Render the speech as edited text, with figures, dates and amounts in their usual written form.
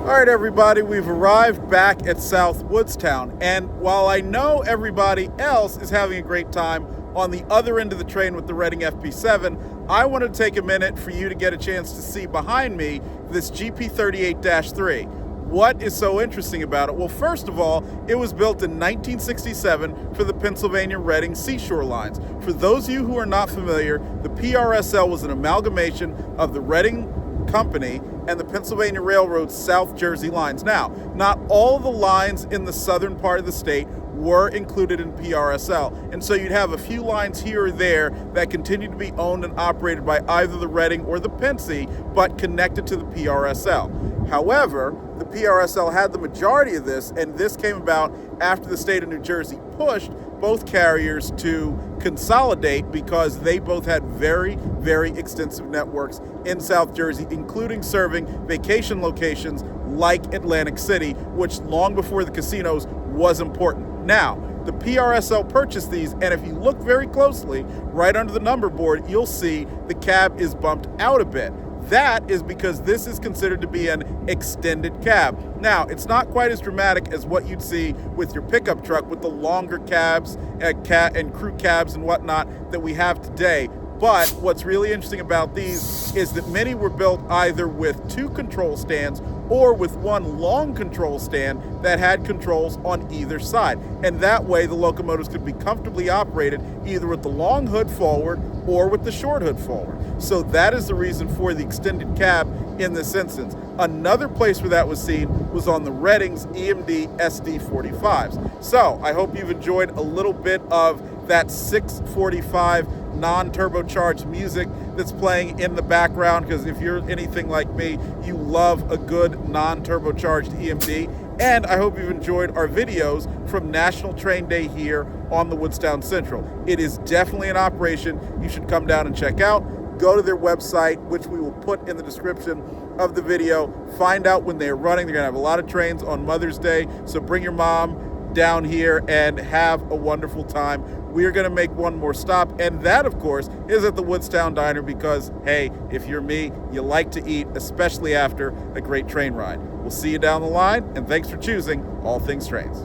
All right, everybody, we've arrived back at South Woodstown, and while I know everybody else is having a great time on the other end of the train with the Reading FP7, I wanted to take a minute for you to get a chance to see behind me this GP38-3. What is so interesting about it? Well, first of all, it was built in 1967 for the Pennsylvania Reading Seashore Lines. For those of you who are not familiar, the PRSL was an amalgamation of the Reading Company and the Pennsylvania Railroad's South Jersey lines. Now, not all the lines in the southern part of the state were included in PRSL, and so you'd have a few lines here or there that continued to be owned and operated by either the Reading or the Pennsy, but connected to the PRSL. However, the PRSL had the majority of this, and this came about after the state of New Jersey pushed both carriers to consolidate because they both had very, very extensive networks in South Jersey, including serving vacation locations like Atlantic City, which long before the casinos was important. Now, the PRSL purchased these, and if you look very closely, right under the number board, you'll see the cab is bumped out a bit. That is because this is considered to be an extended cab. Now, it's not quite as dramatic as what you'd see with your pickup truck with the longer cabs and crew cabs and whatnot that we have today. But what's really interesting about these is that many were built either with two control stands or with one long control stand that had controls on either side. And that way the locomotives could be comfortably operated either with the long hood forward or with the short hood forward. So that is the reason for the extended cab in this instance. Another place where that was seen was on the Reading's EMD SD45s. So I hope you've enjoyed a little bit of that 645 non-turbocharged music that's playing in the background, because if you're anything like me, you love a good non-turbocharged EMD. And I hope you've enjoyed our videos from National Train Day here on the Woodstown Central. It is definitely an operation you should come down and check out. Go to their website, which we will put in the description of the video. Find out when they're running. They're going to have a lot of trains on Mother's Day, so bring your mom down here and have a wonderful time. We are going to make one more stop, and that, of course, is at the Woodstown Diner because, hey, if you're me, you like to eat, especially after a great train ride. We'll see you down the line, and thanks for choosing All Things Trains.